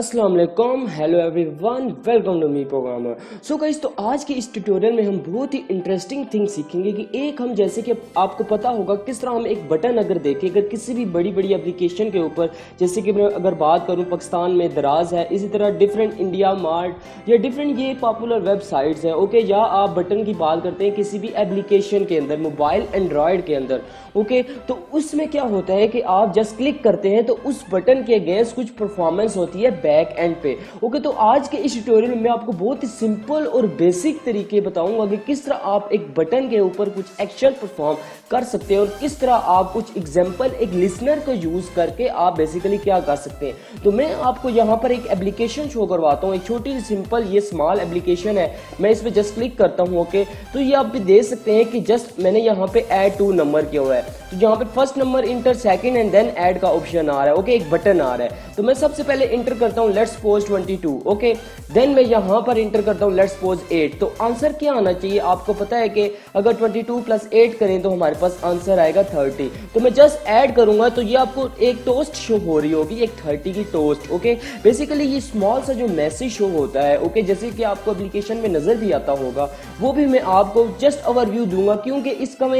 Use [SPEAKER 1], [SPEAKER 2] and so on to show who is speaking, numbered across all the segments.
[SPEAKER 1] अस्सलाम वालेकुम, hello everyone, welcome to me programmer. So guys, तो आज के इस ट्यूटोरियल में हम बहुत ही इंटरेस्टिंग थिंग सीखेंगे कि एक हम जैसे कि आपको पता होगा किस तरह हम एक बटन अगर देखें, अगर किसी भी बड़ी बड़ी एप्लीकेशन के ऊपर, जैसे कि मैं अगर बात करूं पाकिस्तान में दराज है, इसी तरह डिफरेंट इंडिया मार्ट या डिफरेंट ये पॉपुलर वेबसाइट्स हैं, ओके, या आप बटन की बात करते हैं किसी भी एप्लीकेशन के अंदर, मोबाइल एंड्रॉयड के अंदर, ओके, तो उसमें क्या होता है कि आप जस्ट क्लिक करते हैं तो उस बटन के अगेंस्ट कुछ परफॉर्मेंस होती है बैक एंड पे। ओके, तो आज के इस ट्यूटोरियल में मैं आपको बहुत ही सिंपल और बेसिक तरीके बताऊंगा कि किस तरह आप एक बटन के ऊपर कुछ एक्शन परफॉर्म कर सकते हैं और किस तरह आप कुछ एग्जांपल एक लिसनर को यूज करके आप बेसिकली क्या कर सकते हैं। तो मैं आपको यहाँ पर एक एप्लीकेशन शो करवाता हूँ, एक छोटी सिंपल ये स्मॉल एप्लीकेशन है। मैं इस पर जस्ट क्लिक करता हूँ, ओके, तो ये आप भी देख सकते हैं कि जस्ट मैंने यहाँ पे ऐड टू नंबर किया हुआ है, तो यहाँ पे first number enter, second and then add का ऑप्शन आ रहा है, ओके, एक बटन आ रहा है। तो मैं सबसे पहले इंटर करता हूँ लेट्स सपोज 22, ओके, देन मैं यहाँ पर इंटर करता हूँ लेट्स सपोज 8। तो आंसर क्या आना चाहिए आपको पता है कि अगर 22 प्लस 8 करें तो हमारे पास आंसर आएगा 30। तो मैं जस्ट ऐड करूंगा तो ये आपको एक टोस्ट शो हो रही होगी, एक 30 की टोस्ट, ओके। बेसिकली ये स्मॉल सा जो मैसेज शो होता है, ओके, जैसे कि आपको एप्लीकेशन में नजर भी आता होगा, वो भी मैं आपको जस्ट ओवरव्यू दूंगा, क्योंकि इसका मैं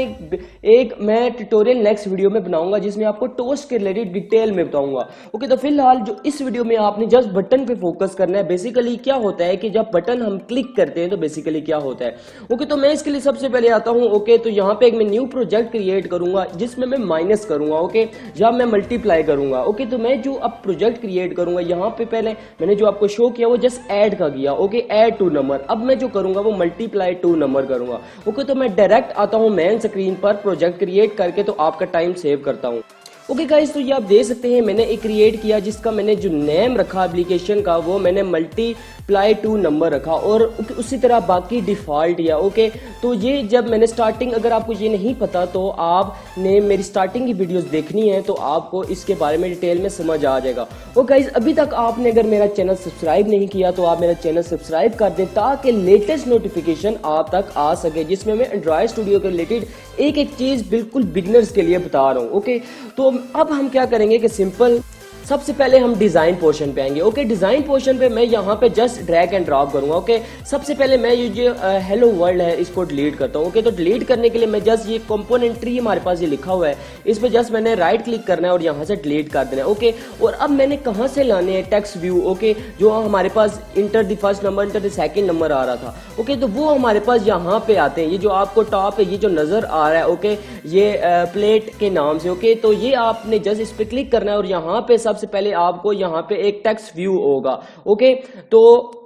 [SPEAKER 1] एक मैं ट्यूटोरियल नेक्स्ट वीडियो में बनाऊंगा जिसमें आपको टोस्ट के रिलेटेड डिटेल में बताऊंगा, ओके। तो फिलहाल जो इस वीडियो में आपने जस्ट बटन पे फोकस करना है। बेसिकली क्या होता है कि जब बटन हम क्लिक करते हैं तो बेसिकली क्या होता है, ओके, तो मैं इसके लिए सबसे पहले आता हूं, ओके, तो यहाँ पे एक मैं न्यू प्रोजेक्ट क्रिएट करूंगा जिसमें मैं माइनस करूंगा, ओके, या मैं मल्टीप्लाई करूंगा, ओके। तो मैं जो अब प्रोजेक्ट क्रिएट करूंगा यहाँ पे पहले मैंने जो आपको शो किया वो जस्ट ऐड का किया, ओके, ऐड टू नंबर। अब मैं जो करूंगा वो मल्टीप्लाई टू नंबर करूंगा, ओके। तो मैं डायरेक्ट आता हूं मेन स्क्रीन पर प्रोजेक्ट क्रिएट करके, तो आपका टाइम सेव करता हूं। ओके गाइस, तो ये आप देख सकते हैं मैंने एक क्रिएट किया जिसका मैंने जो नेम रखा एप्लीकेशन का वो मैंने मल्टीप्लाई टू नंबर रखा और उसी तरह बाकी डिफॉल्ट या, ओके। तो ये जब मैंने स्टार्टिंग, अगर आपको ये नहीं पता तो आपने मेरी स्टार्टिंग की वीडियोस देखनी है तो आपको इसके बारे में डिटेल में समझ आ जाएगा। और गाइस, अभी तक आपने अगर मेरा चैनल सब्सक्राइब नहीं किया तो आप मेरा चैनल सब्सक्राइब कर दें ताकि लेटेस्ट नोटिफिकेशन आप तक आ सके, जिसमें मैं एंड्रॉयड स्टूडियो के रिलेटेड एक एक चीज बिल्कुल बिगिनर्स के लिए बता रहा हूँ, ओके। तो अब हम क्या करेंगे कि सिंपल सबसे पहले हम डिजाइन पोर्शन पे आएंगे, ओके। डिजाइन पोर्शन पे मैं यहाँ पे जस्ट ड्रैग एंड ड्रॉप करूंगा, ओके। सबसे पहले मैं ये जो हेलो वर्ल्ड है इसको डिलीट करता हूँ, ओके। तो डिलीट करने के लिए मैं जस्ट ये कंपोनेंट्री हमारे पास ये लिखा हुआ है, इस पे जस्ट मैंने राइट क्लिक करना है और यहाँ से डिलीट कर देना है, ओके। और अब मैंने कहाँ से लाने हैं टेक्स्ट व्यू, ओके, जो हमारे पास enter the first number, enter the second number आ रहा था, ओके। तो वो हमारे पास यहाँ पे आते हैं, ये जो आपको टॉप है ये जो नजर आ रहा है, ओके, ये प्लेट के नाम से, ओके। तो ये आपने जस्ट इस पे क्लिक करना है और यहाँ पे सबसे पहले आपको यहाँ पे एक टेक्स्ट व्यू होगा, ओके। तो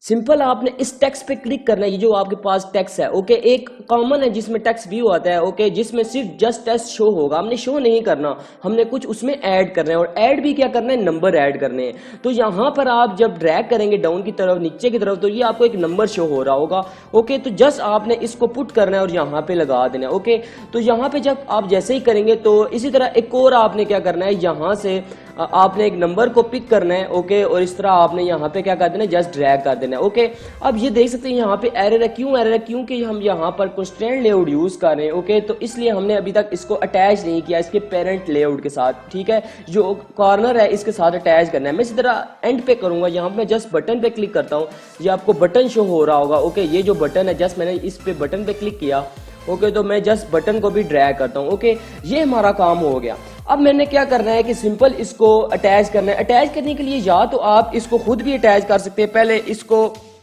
[SPEAKER 1] सिंपल आपने इस टेक्स्ट पे क्लिक करना है, ये जो आपके पास टेक्स्ट है, ओके, एक कॉमन है जिसमें टेक्स्ट व्यू आता है, ओके, जिसमें सिर्फ जस्ट टेक्स्ट शो होगा, हमने शो नहीं करना, हमने कुछ उसमें ऐड करना है। और ऐड भी क्या करना है, नंबर ऐड करने हैं। तो यहाँ पर आप जब ड्रैग करेंगे डाउन की तरफ, नीचे की तरफ, तो ये आपको एक नंबर शो हो रहा होगा, ओके। तो जस्ट आपने इसको पुट करना है और यहाँ पे लगा देना है, ओके। तो यहाँ पे जब आप जैसे ही करेंगे तो इसी तरह एक और आपने क्या करना है, यहाँ से आपने एक नंबर को पिक करना है, ओके, और इस तरह आपने यहाँ पे क्या कर देना है, जस्ट ड्रैग कर देना है, ओके। अब ये देख सकते हैं यहाँ पे एरर है, क्यों एरर है, क्योंकि हम यहाँ पर कंस्ट्रेंट लेआउट यूज कर रहे हैं, ओके। तो इसलिए हमने अभी तक इसको अटैच नहीं किया इसके पेरेंट लेआउट के साथ, ठीक है, जो कॉर्नर है इसके साथ अटैच करना है। मैं इसी तरह एंड पे करूंगा, यहाँ पे जस्ट बटन पे क्लिक करता हूँ, ये आपको बटन शो हो रहा होगा, ओके। ये जो बटन है जस्ट मैंने इस पे बटन पे क्लिक किया, ओके। तो मैं जस्ट बटन को भी ड्रैग करता हूँ, ओके, ये हमारा काम हो गया। अब मैंने क्या करना है कि सिंपल इसको अटैच करना है। अटैच करने के लिए या तो आप इसको खुद भी अटैच कर सकते हैं, पहले इसको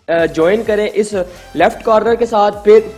[SPEAKER 1] ज्वाइन करें इस लेफ्ट कॉर्नर के साथ, फिर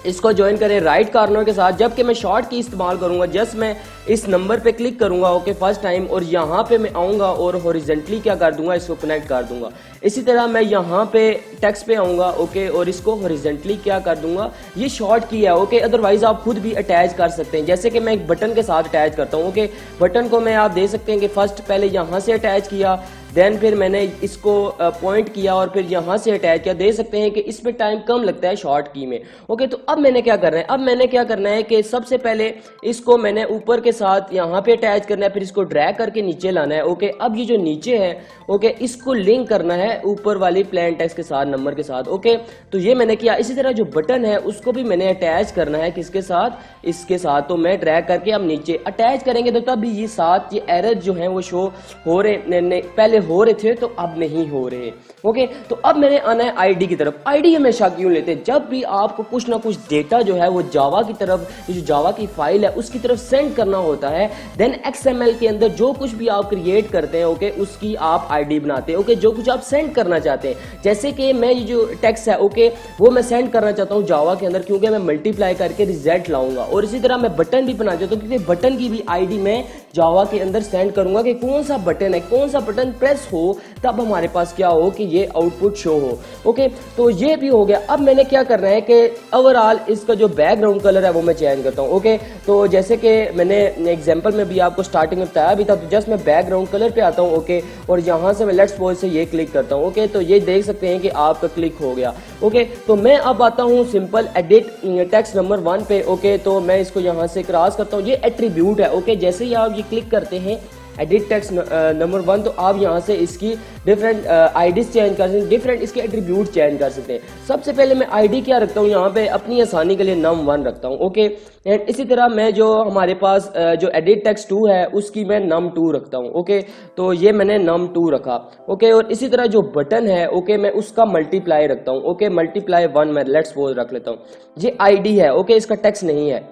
[SPEAKER 1] इसको ज्वाइन करें राइट कॉर्नर के साथ। जबकि मैं शॉर्ट की इस्तेमाल करूंगा, जस्ट मैं इस नंबर पे क्लिक करूंगा, ओके, फर्स्ट टाइम, और यहाँ पे मैं आऊंगा और हॉरिजॉन्टली क्या कर दूंगा, इसको कनेक्ट कर दूंगा। इसी तरह मैं यहाँ पे टेक्स्ट पे आऊंगा, ओके, और इसको हॉरिजॉन्टली क्या कर दूंगा, ये शॉर्ट की है, ओके। अदरवाइज आप खुद भी अटैच कर सकते हैं, जैसे कि मैं एक बटन के साथ अटैच करता हूँ, ओके। बटन को मैं आप देख सकते हैं कि फर्स्ट पहले यहाँ से अटैच किया, देन फिर मैंने इसको पॉइंट किया और फिर यहाँ से अटैच किया। देख सकते हैं कि इसमें टाइम कम लगता है शॉर्ट की में, ओके। तो अब मैंने क्या करना है, अब मैंने क्या करना है कि सबसे पहले इसको मैंने ऊपर के साथ यहाँ पे अटैच करना है, फिर इसको ड्रैग करके नीचे लाना है, ओके। अब ये जो नीचे है, ओके, इसको लिंक करना है ऊपर वाली प्लेन टेक्स्ट के साथ, नंबर के साथ, ओके। तो ये मैंने किया। इसी तरह जो बटन है उसको भी मैंने अटैच करना है, किसके साथ, इसके साथ। तो मैं ड्रैग करके अब नीचे अटैच करेंगे तो तब ये साथ ये एरर जो है वो शो हो रहे पहले हो रहे थे तो अब नहीं हो रहे। ओके, तो अब मैंने आना है आईडी की तरफ। आईडी हमेशा क्यों लेते हैं? जब भी आपको कुछ ना कुछ डेटा जो है वो जावा की तरफ, जो जावा की फाइल है उसकी तरफ सेंड करना होता है, देन एक्सएमएल के अंदर जो कुछ भी आप क्रिएट करते हैं, ओके, उसकी आप आईडी बनाते हैं। ओके, जो कुछ आप सेंड करना चाहते हैं, जैसे कि मैं ये जो टेक्स्ट है, ओके, वो मैं सेंड करना चाहता हूँ जावा के अंदर, क्योंकि मैं मल्टीप्लाई करके रिजल्ट लाऊंगा। और इसी तरह मैं बटन भी बना चाहता हूँ, क्योंकि बटन की भी आईडी मैं जावा के अंदर सेंड करूंगा कि कौन सा बटन है, कौन सा बटन प्रेस हो तब हमारे पास क्या हो कि ये आउटपुट शो हो। ओके, तो ये भी हो गया। अब मैंने क्या करना है कि ओवरऑल इसका जो बैकग्राउंड कलर है वो मैं चेंज करता हूँ। ओके, तो जैसे कि मैंने एग्जांपल में भी आपको स्टार्टिंग में बताया भी था, तो जस्ट मैं बैकग्राउंड कलर पे आता हूँ। ओके, और यहाँ से मैं लेट्स सपोज से ये क्लिक करता हूँ। ओके, तो ये देख सकते हैं कि आपका क्लिक हो गया। ओके, तो मैं अब आता हूँ सिंपल एडिट टेक्स्ट नंबर 1 पे। ओके, तो मैं इसको यहाँ से क्रॉस करता हूँ, ये एट्रीब्यूट है। ओके, जैसे ही आप ये क्लिक करते हैं एडिट टेक्स्ट नंबर 1, तो आप यहाँ से इसकी डिफरेंट आईडीज चेंज कर सकते हैं, डिफरेंट इसके एट्रीब्यूट चेंज कर सकते हैं। सबसे पहले मैं आईडी क्या रखता हूँ यहाँ पे, अपनी आसानी के लिए num1 रखता हूँ। ओके, एंड इसी तरह मैं जो हमारे पास जो एडिट टेक्स्ट 2 है उसकी मैं num2 रखता हूँ। ओके, तो ये मैंने num2 रखा। ओके, और इसी तरह जो बटन है, ओके, मैं उसका मल्टीप्लाई रखता हूँ। ओके, मल्टीप्लाई 1 मैं लेट्स सपोज रख लेता हूँ। ये आईडी है। ओके, इसका टेक्स्ट नहीं है,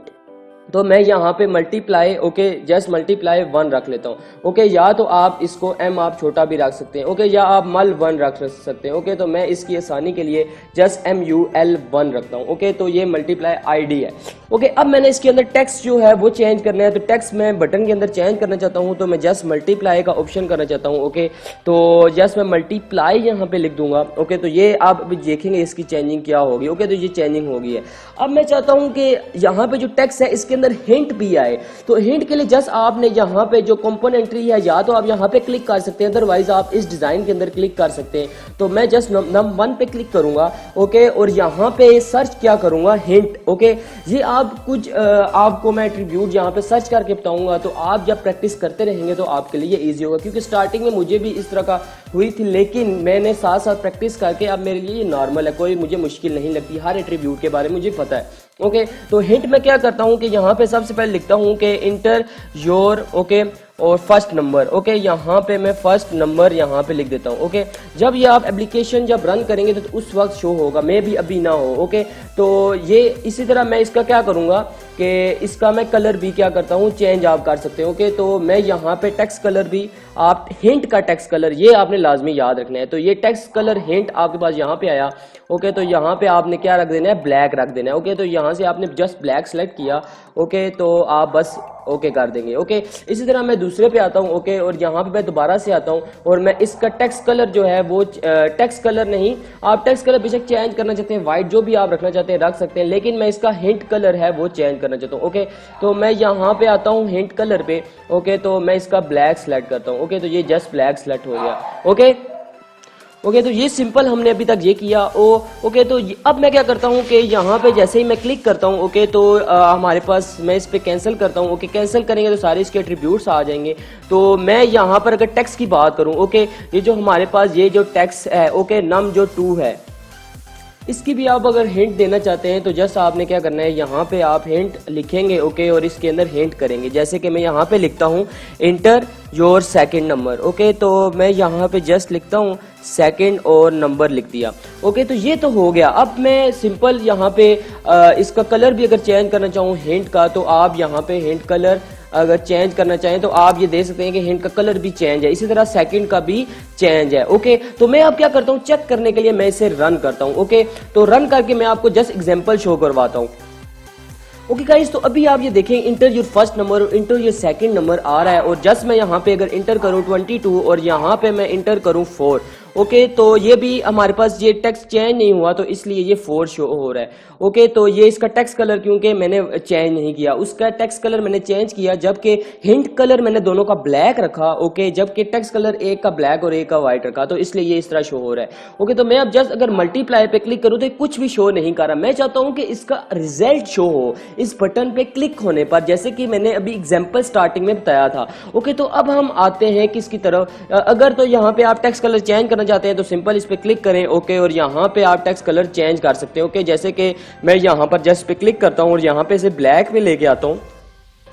[SPEAKER 1] तो मैं यहाँ पे मल्टीप्लाई, ओके, जस्ट मल्टीप्लाई 1 रख लेता हूँ। ओके, या तो आप इसको m आप छोटा भी रख सकते हैं। ओके, या आप मल 1 रख सकते हैं। ओके, तो मैं इसकी आसानी के लिए जस्ट MUL1 रखता हूँ। ओके, तो ये मल्टीप्लाई आईडी है। ओके, अब मैंने इसके अंदर टेक्स्ट जो है वो चेंज करना है, तो टेक्स्ट मैं बटन के अंदर चेंज करना चाहता हूँ, तो मैं जस्ट मल्टीप्लाई का ऑप्शन करना चाहता हूँ। ओके, तो जस्ट मैं मल्टीप्लाई यहाँ पे लिख दूंगा। ओके, तो ये आप अभी देखेंगे इसकी चेंजिंग क्या होगी। ओके, तो ये चेंजिंग होगी है। अब मैं चाहता हूँ कि यहाँ पे जो टेक्स्ट है इसके अंदर हिंट भी आए, तो हिंट के लिए जस्ट आपने यहाँ पे जो कंपोनेंट्री है, या तो आप यहाँ पे क्लिक कर सकते हैं, अदरवाइज आप इस डिजाइन के अंदर क्लिक कर सकते हैं। तो मैं जस्ट num1 पे क्लिक करूंगा। ओके, और यहाँ पे सर्च क्या करूंगा, हिंट। ओके, ये आप कुछ आपको मैं एट्रीब्यूट यहाँ पे सर्च करके बताऊंगा, तो आप जब प्रैक्टिस करते रहेंगे तो आपके लिए ईजी होगा, क्योंकि स्टार्टिंग में मुझे भी इस तरह का हुई थी, लेकिन मैंने साथ साथ प्रैक्टिस करके अब मेरे लिए नॉर्मल है, कोई मुझे मुश्किल नहीं लगती, हर एट्रीब्यूट के बारे में मुझे पता है। ओके, तो हिंट में क्या करता हूँ कि यहाँ पे सबसे पहले लिखता हूँ कि इंटर योर, ओके, और फर्स्ट नंबर। ओके, यहाँ पे मैं फर्स्ट नंबर यहाँ पे लिख देता हूँ। ओके, जब ये आप एप्लीकेशन जब रन करेंगे तो उस वक्त शो होगा, मे भी अभी ना हो। ओके, तो ये इसी तरह मैं इसका क्या करूँगा कि इसका मैं कलर भी क्या करता हूँ, चेंज आप कर सकते हो। ओके, तो मैं यहाँ पे टेक्स्ट कलर भी, आप हिंट का टेक्स्ट कलर ये आपने लाजमी याद रखना है। तो ये टेक्स्ट कलर हिंट आपके पास यहाँ पे आया। ओके, तो यहाँ पे आपने क्या रख देना है, ब्लैक रख देना है। ओके, तो यहाँ से आपने जस्ट ब्लैक सेलेक्ट किया। ओके, तो आप बस ओके कर देंगे। ओके, इसी तरह मैं दूसरे पे आता हूँ। ओके, और यहाँ पे मैं दोबारा से आता हूँ और मैं इसका टेक्स्ट कलर जो है वो टेक्स्ट कलर नहीं, आप टेक्स्ट कलर बेशक चेंज करना चाहते हैं, वाइट जो भी आप रखना चाहते हैं रख सकते हैं, लेकिन मैं इसका हिंट कलर है वो चेंज करना चाहता हूँ। ओके, तो मैं यहाँ पे आता हूँ हिंट कलर पे। ओके, तो मैं इसका ब्लैक सेलेक्ट करता हूँ। ओके, तो ये जस्ट ब्लैक सेलेक्ट हो गया। ओके, ओके, तो ये सिंपल हमने अभी तक ये किया। ओके, तो अब मैं क्या करता हूँ कि यहाँ पे जैसे ही मैं क्लिक करता हूँ, ओके, तो हमारे पास मैं इस पे कैंसिल करता हूँ। ओके, कैंसिल करेंगे तो सारे इसके एट्रीब्यूट्स आ जाएंगे। तो मैं यहाँ पर अगर टेक्स्ट की बात करूँ, ओके, ये जो हमारे पास ये जो टेक्स्ट है, ओके, num जो 2 है, इसकी भी आप अगर हिंट देना चाहते हैं तो जस्ट आपने क्या करना है, यहाँ पे आप हिंट लिखेंगे। ओके, और इसके अंदर हिंट करेंगे, जैसे कि मैं यहाँ पे लिखता हूँ inter your second number. Okay, तो मैं यहाँ पे जस्ट लिखता हूँ सेकंड और नंबर लिख दिया। ओके, तो ये तो हो गया। अब मैं सिंपल यहाँ पे इसका कलर भी अगर चेंज करना चाहूँ हिंट का, तो आप यहाँ पे हिंट कलर अगर चेंज करना चाहें तो आप ये देख सकते हैं कि हिंट का कलर भी चेंज है, इसी तरह सेकंड का भी चेंज है। ओके, तो मैं अब क्या करता हूँ, चेक करने के लिए मैं इसे रन करता हूँ। ओके, तो रन करके मैं आपको जस्ट एग्जांपल शो करवाता हूँ। ओके गाइस, तो अभी आप ये देखें इंटर योर फर्स्ट नंबर और इंटर योर सेकंड नंबर आ रहा है, और जस्ट मैं यहाँ पे अगर इंटर करूँ 22 और यहाँ पे मैं इंटर करूँ 4। ओके, तो ये भी हमारे पास ये टेक्स्ट चेंज नहीं हुआ, तो इसलिए ये 4 शो हो रहा है। ओके, तो ये इसका टेक्स्ट कलर क्योंकि मैंने चेंज नहीं किया, उसका टेक्स्ट कलर मैंने चेंज किया, जबकि हिंट कलर मैंने दोनों का ब्लैक रखा। ओके, जबकि टेक्स्ट कलर एक का ब्लैक और एक का व्हाइट रखा, तो इसलिए ये इस तरह शो हो रहा है। ओके, तो मैं अब जस्ट अगर मल्टीप्लाई पे क्लिक करूँ तो कुछ भी शो नहीं कर रहा। मैं चाहता हूँ कि इसका रिजल्ट शो हो इस बटन पे क्लिक होने पर, जैसे कि मैंने अभी एग्जाम्पल स्टार्टिंग में बताया था। ओके, तो अब हम आते हैं किसकी तरफ। अगर तो यहाँ पे आप टेक्स्ट कलर चेंज करना चाहते हैं तो सिंपल इस पे क्लिक करें। ओके, और यहाँ पे आप टेक्स्ट कलर चेंज कर सकते हैं। ओके, जैसे कि मैं यहाँ पर जस्ट पे क्लिक करता हूँ और यहाँ पे से ब्लैक पे लेके आता हूँ।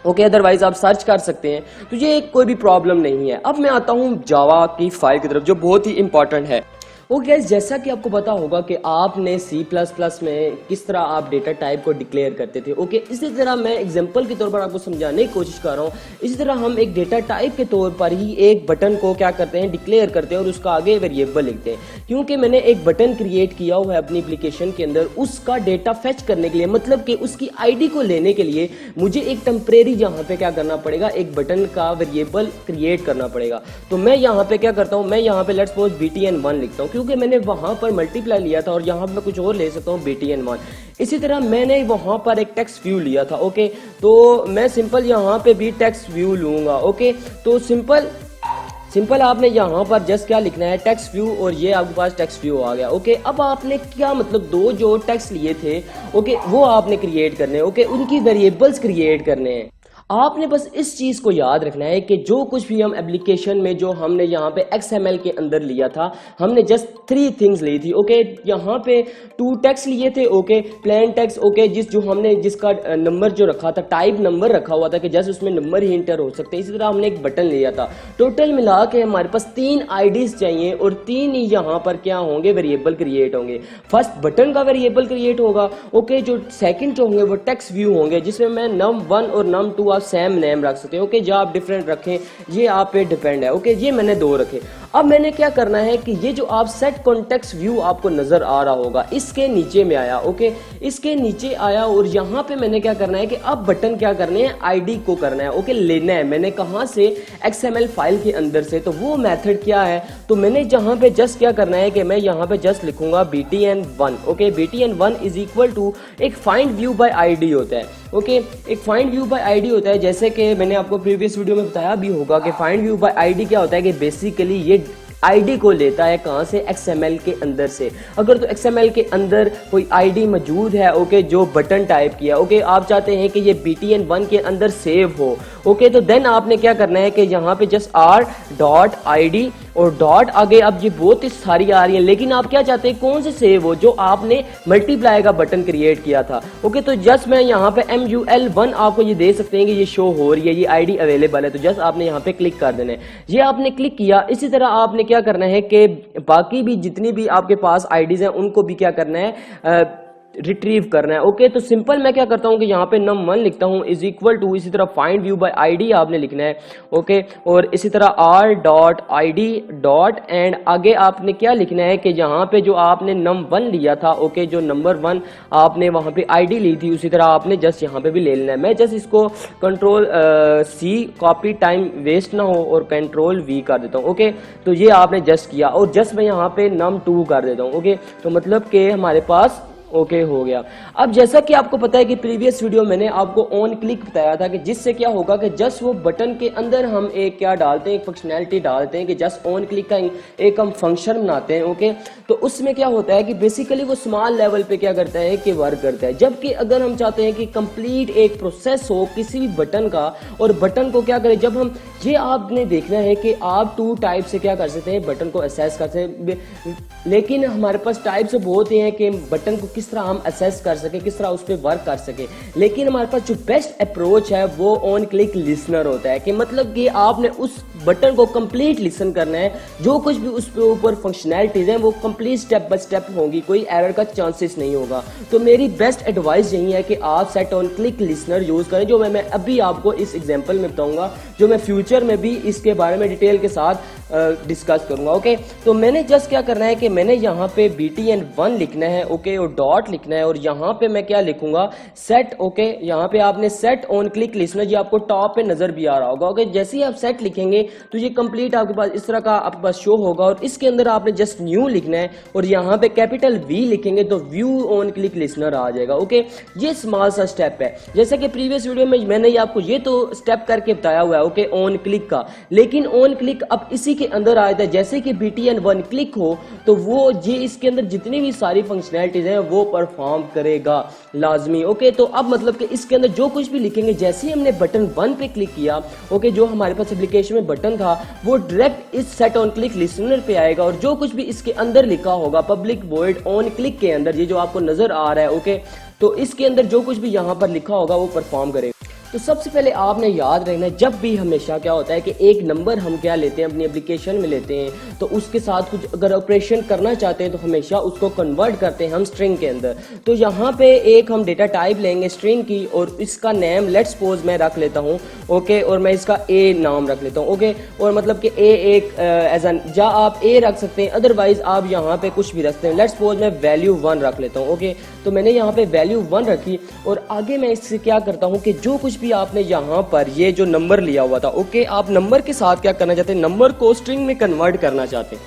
[SPEAKER 1] ओके अदरवाइज आप सर्च कर सकते हैं, तो ये कोई भी प्रॉब्लम नहीं है। अब मैं आता हूँ जावा की फाइल की तरफ, जो बहुत ही इंपॉर्टेंट है। ओके गाइस, जैसा कि आपको पता होगा कि आपने C++ में किस तरह आप डेटा टाइप को डिक्लेयर करते थे। ओके, इसी तरह मैं एग्जांपल के तौर पर आपको समझाने की कोशिश कर रहा हूँ। इसी तरह हम एक डेटा टाइप के तौर पर ही एक बटन को क्या करते हैं, डिक्लेयर करते हैं और उसका आगे वेरिएबल लिखते हैं। क्योंकि मैंने एक बटन क्रिएट किया हुआ है अपनी एप्लीकेशन के अंदर, उसका डेटा फेच करने के लिए, मतलब कि उसकी आईडी को लेने के लिए मुझे एक टेम्परेरी यहाँ पे क्या करना पड़ेगा, एक बटन का वेरिएबल क्रिएट करना पड़ेगा। तो मैं यहाँ पे क्या करता हूँ, मैं यहाँ पे लेट्स सपोज btn1 लिखता हूँ, क्योंकि मैंने वहां पर मल्टीप्लाई लिया था और यहाँ पे मैं कुछ और ले सकता हूँ btn1। इसी तरह मैंने वहां पर एक टेक्स्ट व्यू लिया था। ओके, तो मैं सिंपल यहाँ पे भी टेक्स्ट व्यू लूंगा। ओके, तो सिंपल आपने यहाँ पर जस्ट क्या लिखना है, टेक्स्ट व्यू, और ये आपके पास टेक्स्ट व्यू आ गया। ओके, अब आपने क्या मतलब दो जो टेक्स्ट लिए थे, ओके, वो आपने क्रिएट करने हैं। ओके, उनकी वेरिएबल्स क्रिएट करने हैं। आपने बस इस चीज को याद रखना है कि जो कुछ भी हम एप्लीकेशन में जो हमने यहाँ पे XML के अंदर लिया था, हमने जस्ट 3 थिंग्स ली थी। ओके, यहाँ पे 2 टेक्स्ट लिए थे। Okay, plain text. ओके, जिसका नंबर जो रखा था, टाइप नंबर रखा हुआ था कि जस्ट उसमें नंबर ही इंटर हो सकते हैं। इसी तरह हमने एक बटन लिया था। टोटल मिला के हमारे पास 3 आईडीज चाहिए और 3 ही यहाँ पर क्या होंगे, वेरिएबल क्रिएट होंगे। फर्स्ट बटन का वेरिएबल क्रिएट होगा। ओके, जो सेकंड जो होंगे वो टेक्स्ट व्यू होंगे, जिसमें मैं num1 और num2 आप सेम नेम रख सकते हैं। ओके, जो आप डिफरेंट रखें ये आप पे डिपेंड है। ओके, ये मैंने 2 रखे। अब मैंने क्या करना है कि ये जो आप सेट कॉन्टेक्स्ट व्यू आपको नजर आ रहा होगा, इसके नीचे में आया। ओके, इसके नीचे आया और यहाँ पे मैंने क्या करना है कि अब बटन क्या करने हैं, आईडी को करना है। ओके, लेना है मैंने कहाँ से, XML फाइल के अंदर से। तो वो मेथड क्या है, तो मैंने जहाँ पे जस्ट क्या करना है कि मैं यहाँ पे जस्ट लिखूंगा btn1। Okay, btn1 is equal to एक फाइंड व्यू बाय आईडी होता है। ओके, एक फाइंड व्यू बाय आईडी होता है, जैसे कि मैंने आपको प्रीवियस वीडियो में बताया भी होगा कि फाइंड व्यू बाय आईडी क्या होता है, कि बेसिकली ये आईडी को लेता है कहाँ से, XML के अंदर से। अगर तो XML के अंदर कोई आईडी मौजूद है, ओके, जो बटन टाइप किया, ओके, आप चाहते हैं कि ये btn1 के अंदर सेव हो, ओके, तो देन आपने क्या करना है कि यहाँ पे जस्ट r.id और डॉट आगे। अब ये बहुत ही सारी आ रही है, लेकिन आप क्या चाहते हैं, कौन से सेव हो, जो आपने मल्टीप्लाई का बटन क्रिएट किया था। ओके, तो जस्ट मैं यहाँ पे MUL1 आपको ये दे सकते हैं कि ये शो हो रही है, ये आईडी अवेलेबल है। तो जस्ट आपने यहाँ पे क्लिक कर देना है, ये आपने क्लिक किया। इसी तरह आपने क्या करना है कि बाकी भी जितनी भी आपके पास आईडीज हैं उनको भी क्या करना है, रिट्रीव करना है। ओके, तो सिंपल मैं क्या करता हूँ कि यहाँ पे num1 लिखता हूँ इज इक्वल टू, इसी तरह फाइंड व्यू बाय आईडी आपने लिखना है। ओके, और इसी तरह r.id डॉट एंड आगे आपने क्या लिखना है कि यहाँ पे जो आपने num1 लिया था, ओके, जो नंबर 1 आपने वहाँ पे आईडी ली थी, उसी तरह आपने जस्ट यहाँ पे भी ले लेना है। मैं जस्ट इसको Ctrl+C कॉपी, टाइम वेस्ट ना हो, और Ctrl+V कर देता हूँ। ओके, तो ये आपने जस्ट किया और जस्ट मैं यहाँ पे num2 कर देता हूँ। ओके, तो मतलब कि हमारे पास ओके हो गया। अब जैसा कि आपको पता है कि प्रीवियस वीडियो मैंने आपको ऑन क्लिक बताया था कि जिससे क्या होगा कि जस्ट वो बटन के अंदर हम एक क्या डालते हैं, एक फंक्शनैलिटी डालते हैं कि जस्ट ऑन क्लिक का एक हम फंक्शन बनाते हैं। ओके, तो उसमें क्या होता है कि बेसिकली वो स्मॉल लेवल पे क्या करता है कि वर्क करता है। जबकि अगर हम चाहते हैं कि कंप्लीट एक प्रोसेस हो किसी भी बटन का, और बटन को क्या करें, जब हम ये आपने देखना है कि आप 2 टाइप से क्या कर सकते हैं, बटन को असेस कर सकते हैं। लेकिन हमारे पास टाइप से बहुत ही हैं कि बटन को किस तरह हम असेस कर सके, किस तरह उस पर वर्क कर सके। लेकिन हमारे पास जो बेस्ट अप्रोच है वो ऑन क्लिक लिसनर होता है, कि मतलब कि आपने उस बटन को कंप्लीट लिसन करना है। जो कुछ भी उस पे ऊपर फंक्शनैलिटीज हैं वो कंप्लीट स्टेप बाय स्टेप होंगी, कोई एरर का चांसेस नहीं होगा। तो मेरी बेस्ट एडवाइस यही है कि आप set on click listener use करें, जो मैं अभी आपको इस एग्जांपल में बताऊंगा, जो मैं फ्यूचर में भी इसके बारे में डिटेल के साथ डिस्कस करूंगा। ओके, तो मैंने जस्ट क्या करना है कि मैंने यहाँ पे btn1 लिखना है। ओके, और डॉट लिखना है, और यहाँ पे मैं क्या लिखूंगा, सेट। ओके, यहाँ पे आपने सेट ऑन क्लिक लिसनर, ये आपको टॉप पे नजर भी आ रहा होगा। ओके, जैसे ही आप सेट लिखेंगे तो ये कंप्लीट आपके पास इस तरह का आपके पास शो होगा, और इसके अंदर आपने जस्ट न्यू लिखना है, और यहाँ पे कैपिटल V लिखेंगे तो व्यू ऑन क्लिक लिसनर आ जाएगा। ओके, ये स्मॉल सा स्टेप है, जैसे कि प्रीवियस वीडियो में मैंने आपको ये तो स्टेप करके बताया हुआ है। ओके, ऑन क्लिक का, लेकिन ऑन क्लिक अब इसी के अंदर आया था, जैसे कि btn1 क्लिक हो तो वो ये इसके अंदर जितनी भी सारी फंक्शनैलिटीज हैं वो परफॉर्म करेगा लाजमी। ओके, तो अब मतलब कि इसके अंदर जो कुछ भी लिखेंगे, जैसे ही हमने बटन 1 पे क्लिक किया, ओके, जो हमारे पास एप्लीकेशन में बटन था वो डायरेक्ट इस सेट ऑन क्लिक लिसनर पे आएगा, और जो कुछ भी इसके अंदर लिखा होगा पब्लिक वॉइड ऑन क्लिक के अंदर, ये जो आपको नजर आ रहा है, ओके, तो इसके अंदर जो कुछ भी यहाँ पर लिखा होगा वो परफॉर्म करेगा। तो सबसे पहले आपने याद रखना है, जब भी हमेशा क्या होता है कि एक नंबर हम क्या लेते हैं अपनी एप्लीकेशन में लेते हैं, तो उसके साथ कुछ अगर ऑपरेशन करना चाहते हैं तो हमेशा उसको कन्वर्ट करते हैं हम स्ट्रिंग के अंदर। तो यहाँ पे एक हम डेटा टाइप लेंगे स्ट्रिंग की, और इसका नेम लेट्स सपोज मैं रख लेता हूँ, ओके, और मैं इसका ए नाम रख लेता हूँ, ओके, और मतलब कि ए एक एज एन, या आप ए रख सकते हैं, अदरवाइज आप यहाँ पे कुछ भी रखते हैं। लेट्स सपोज मैं वैल्यू 1 रख लेता हूँ, ओके। तो मैंने यहाँ पे वैल्यू 1 रखी, और आगे मैं इससे क्या करता हूँ कि जो कुछ भी आपने यहाँ पर ये जो नंबर लिया हुआ था, ओके, आप नंबर के साथ क्या करना चाहते हैं, नंबर को स्ट्रिंग में कन्वर्ट करना चाहते हैं,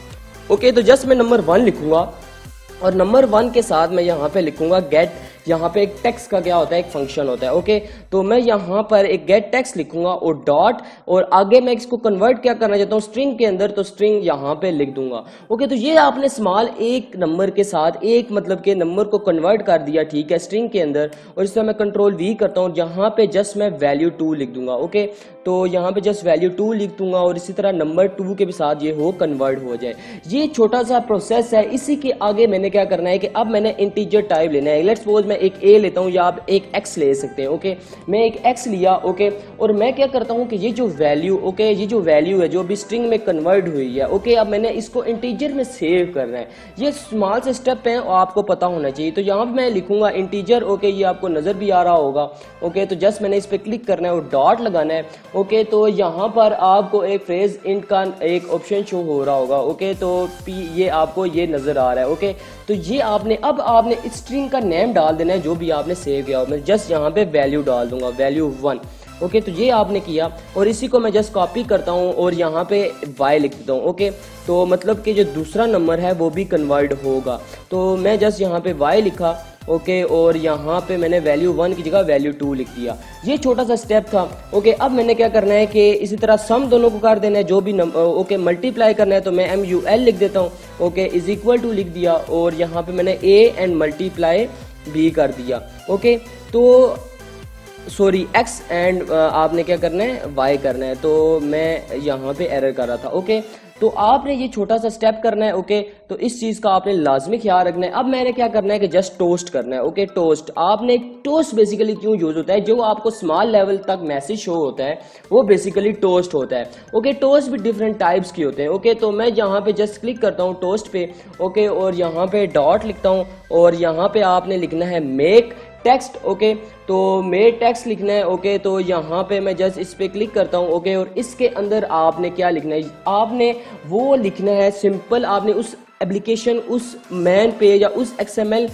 [SPEAKER 1] ओके। तो जस्ट मैं नंबर 1 लिखूंगा, और नंबर 1 के साथ मैं यहाँ पे लिखूंगा गेट, यहाँ पे एक टेक्स्ट का क्या होता है, एक फंक्शन होता है, ओके। तो मैं यहाँ पर एक गेट टेक्स्ट लिखूंगा और डॉट, और आगे मैं इसको कन्वर्ट क्या करना चाहता हूँ स्ट्रिंग के अंदर, तो स्ट्रिंग यहाँ पे लिख दूंगा, ओके। तो ये आपने स्मॉल एक नंबर के साथ एक मतलब के नंबर को कन्वर्ट कर दिया, ठीक है, स्ट्रिंग के अंदर। और इसमें मैं कंट्रोल वी करता हूँ, यहाँ पे जस्ट मैं वैल्यू 2 लिख दूंगा, ओके। तो यहाँ पे जस्ट वैल्यू 2 लिख दूंगा, और इसी तरह नंबर 2 के भी साथ ये हो कन्वर्ट हो जाए। ये छोटा सा प्रोसेस है। इसी के आगे मैंने क्या करना है कि अब मैंने इंटीजर टाइप लेना है। लेट्स सपोज मैं एक ए लेता हूँ, या आप एक एक्स ले सकते हैं, ओके। मैं एक एक्स लिया, ओके, और मैं क्या करता हूँ कि ये जो वैल्यू, ओके, ये जो वैल्यू है जो भी स्ट्रिंग में कन्वर्ट हुई है, ओके, अब मैंने इसको इंटीजर में सेव करना है। ये स्मॉल से स्टेप है और आपको पता होना चाहिए। तो यहाँ पर मैं लिखूंगा इंटीजर, ओके, ये आपको नजर भी आ रहा होगा, ओके। तो जस्ट मैंने इस पर क्लिक करना है और डॉट लगाना है, ओके। तो यहाँ पर आपको एक फ्रेज इंट का एक ऑप्शन शो हो रहा होगा, ओके। तो ये आपको ये नजर आ रहा है, ओके। तो ये अब आपने इस स्ट्रिंग का नेम डाल देना है जो भी आपने सेव किया हो। मैं जस्ट यहाँ पे वैल्यू डाल दूंगा, वैल्यू 1, ओके। तो ये आपने किया, और इसी को मैं जस्ट कॉपी करता हूँ और यहाँ पे y लिख देता हूँ, ओके। तो मतलब कि जो दूसरा नंबर है वो भी कन्वर्ट होगा। तो मैं जस्ट यहाँ पे y लिखा, ओके, और यहाँ पे मैंने वैल्यू 1 की जगह वैल्यू 2 लिख दिया। ये छोटा सा स्टेप था, ओके। अब मैंने क्या करना है कि इसी तरह सम दोनों को कर देना है, जो भी ओके, मल्टीप्लाई करना है, तो मैं MUL लिख देता हूँ, ओके, इज इक्वल टू लिख दिया, और यहाँ पे मैंने A एंड मल्टीप्लाई भी कर दिया, ओके। तो सॉरी, x एंड आपने क्या करना है, y करना है। तो मैं यहाँ पे एरर कर रहा था, ओके। तो आपने ये छोटा सा स्टेप करना है, ओके। तो इस चीज़ का आपने लाजमी ख्याल रखना है। अब मैंने क्या करना है कि जस्ट टोस्ट करना है, ओके। टोस्ट, आपने टोस्ट बेसिकली क्यों यूज होता है, जो आपको स्मॉल लेवल तक मैसेज शो होता है वो बेसिकली टोस्ट होता है, ओके। टोस्ट भी डिफरेंट टाइप्स की होते हैं, ओके। तो मैं यहाँ पे जस्ट क्लिक करता हूँ टोस्ट पे, ओके, और यहाँ पे डॉट लिखता हूँ, और यहाँ पे आपने लिखना है मेक टेक्स्ट, ओके। तो मेक टेक्स्ट लिखना है, ओके। तो यहाँ पे मैं जस्ट इस पे क्लिक करता हूँ, ओके, और इसके अंदर आपने क्या लिखना है, आपने वो लिखना है सिंपल, आपने उस एप्लीकेशन, उस मैन पेज या उस XML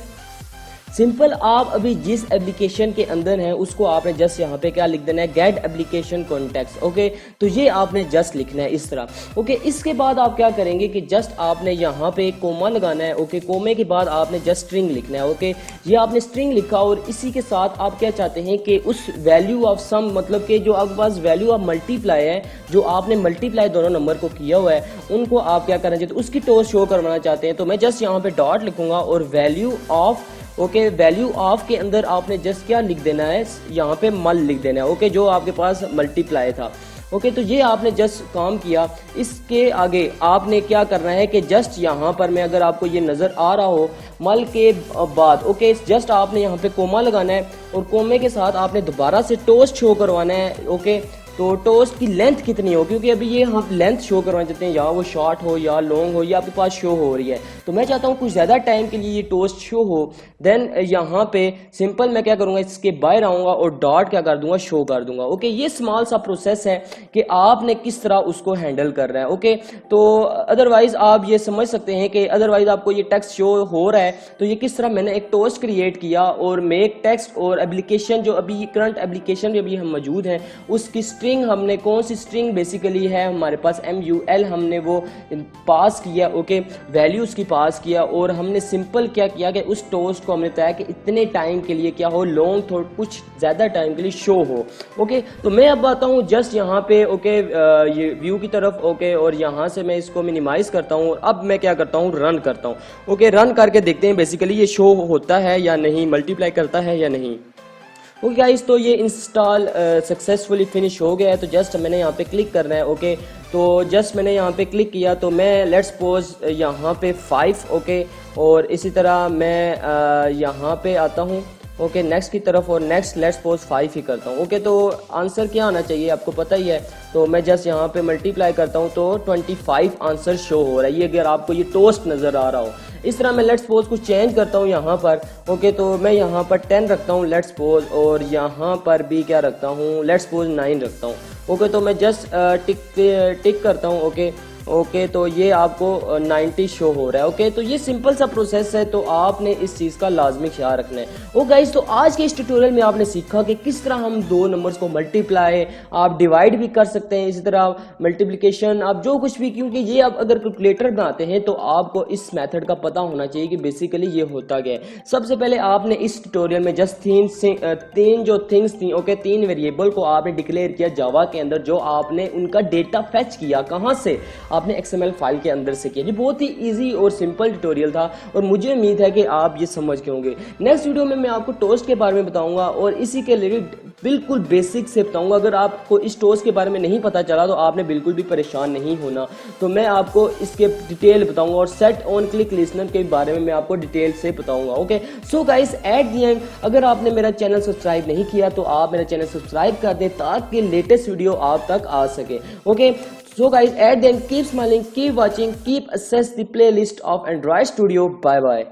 [SPEAKER 1] सिंपल आप अभी जिस एप्लीकेशन के अंदर है उसको आपने जस्ट यहाँ पे क्या लिख देना है, गेट एप्लीकेशन कॉन्टेक्स्ट, ओके। तो ये आपने जस्ट लिखना है इस तरह, ओके। इसके बाद आप क्या करेंगे कि जस्ट आपने यहाँ पे कोमा लगाना है, ओके। कोमे के बाद आपने जस्ट स्ट्रिंग लिखना है, ओके। ये आपने स्ट्रिंग लिखा, और इसी के साथ आप क्या चाहते हैं कि उस वैल्यू ऑफ सम, मतलब कि जो आपके पास वैल्यू ऑफ मल्टीप्लाई है, जो आपने मल्टीप्लाई दोनों नंबर को किया हुआ है, उनको आप क्या करना चाहते हैं, उसकी टोस्ट शो करवाना चाहते हैं। तो मैं जस्ट यहाँ पे डॉट लिखूंगा और value of, okay, value of के अंदर आपने जस्ट क्या लिख देना है, यहाँ पे मल लिख देना है, ओके, जो आपके पास मल्टीप्लाई था, ओके। तो ये आपने जस्ट काम किया। इसके आगे आपने क्या करना है कि जस्ट यहाँ पर मैं, अगर आपको ये नज़र आ रहा हो, मल के बाद, ओके, जस्ट आपने यहाँ पे कोमा लगाना है, और कोमे के साथ आपने दोबारा से टोस्ट शो करवाना है, ओके। तो टोस्ट की लेंथ कितनी हो, क्योंकि अभी ये हम लेंथ शो करवाना चाहते हैं, या वो शॉर्ट हो या लॉन्ग हो, या आपके पास शो हो रही है। तो मैं चाहता हूँ कुछ ज़्यादा टाइम के लिए ये टोस्ट शो हो। देन यहाँ पे सिंपल मैं क्या करूँगा, इसके बाहर आऊँगा और डॉट क्या कर दूंगा, शो कर दूंगा, ओके। ये स्मॉल सा प्रोसेस है कि आपने किस तरह उसको हैंडल कर रहा है, ओके। तो अदरवाइज आप ये समझ सकते हैं कि अदरवाइज आपको ये टेक्स्ट शो हो रहा है, तो ये किस तरह मैंने एक टोस्ट क्रिएट किया, और मेक टेक्स्ट, और एप्लीकेशन जो अभी करंट एप्लीकेशन भी अभी हम मौजूद हैं, उसकी स्ट्रिंग हमने, कौन सी स्ट्रिंग बेसिकली है हमारे पास, MUL हमने वो पास किया, ओके, वैल्यूज की पास किया, और हमने सिंपल क्या किया कि उस टोस्ट को हमने बताया कि इतने टाइम के लिए क्या हो, लॉन्ग थोड़ा कुछ ज़्यादा टाइम के लिए शो हो, ओके। तो मैं अब आता हूँ जस्ट यहाँ पे, ओके, ये व्यू की तरफ, ओके, और यहाँ से मैं इसको मिनिमाइज करता हूँ। अब मैं क्या करता हूँ, रन करता हूँ, ओके। रन करके देखते हैं बेसिकली ये शो होता है या नहीं, मल्टीप्लाई करता है या नहीं, ओके गाइस। तो ये इंस्टॉल सक्सेसफुली फिनिश हो गया है। तो जस्ट मैंने यहाँ पे क्लिक करना है, ओके। तो जस्ट मैंने यहाँ पे क्लिक किया, तो मैं लेट्स सपोज यहाँ पे 5, ओके, और इसी तरह मैं यहाँ पे आता हूँ, ओके नेक्स्ट की तरफ, और नेक्स्ट लेट्स सपोज 5 ही करता हूँ। ओके तो आंसर क्या आना चाहिए आपको पता ही है, तो मैं जस्ट यहाँ पे मल्टीप्लाई करता हूँ तो 25 आंसर शो हो रहा है। ये अगर आपको ये टोस्ट नज़र आ रहा हो, इस तरह मैं लेट्स सपोज कुछ चेंज करता हूँ यहाँ पर। ओके तो मैं यहाँ पर 10 रखता हूँ लेट्स सपोज, और यहाँ पर भी क्या रखता हूँ, लेट्स सपोज 9 रखता हूँ। ओके तो मैं जस्ट टिक करता हूँ। ओके तो ये आपको 90 शो हो रहा है। ओके तो ये सिंपल सा प्रोसेस है, तो आपने इस चीज़ का लाजमी ख्याल रखना है। ओ गाइस, तो आज के इस ट्यूटोरियल में आपने सीखा कि किस तरह हम दो नंबर्स को मल्टीप्लाई, आप डिवाइड भी कर सकते हैं, इसी तरह मल्टीप्लिकेशन, आप जो कुछ भी, क्योंकि ये आप अगर कैलकुलेटर बनाते हैं तो आपको इस मेथड का पता होना चाहिए कि बेसिकली ये होता क्या है। सबसे पहले आपने इस ट्यूटोरियल में जस्ट तीन जो थिंग्स थी, ओके, 3 वेरिएबल को आपने डिक्लेयर किया जावा के अंदर, जो आपने उनका डेटा फेच किया कहाँ से, आपने XML फाइल के अंदर से किया। ये बहुत ही इजी और सिंपल ट्यूटोरियल था, और मुझे उम्मीद है कि आप ये समझ के होंगे। नेक्स्ट वीडियो में मैं आपको टोस्ट के बारे में बताऊंगा, और इसी के रिलेटेड बिल्कुल बेसिक से बताऊंगा। अगर आपको इस टोस्ट के बारे में नहीं पता चला तो आपने बिल्कुल भी परेशान नहीं होना, तो मैं आपको इसके डिटेल बताऊंगा, और सेट ऑन क्लिक लिसनर के बारे में मैं आपको डिटेल से बताऊंगा। Okay so guys, at the end अगर आपने मेरा चैनल सब्सक्राइब नहीं किया तो आप मेरा चैनल सब्सक्राइब कर दें, ताकि लेटेस्ट वीडियो आप तक आ सके। Okay so guys, at the end, keep smiling, keep watching, keep access the playlist of Android Studio. Bye bye.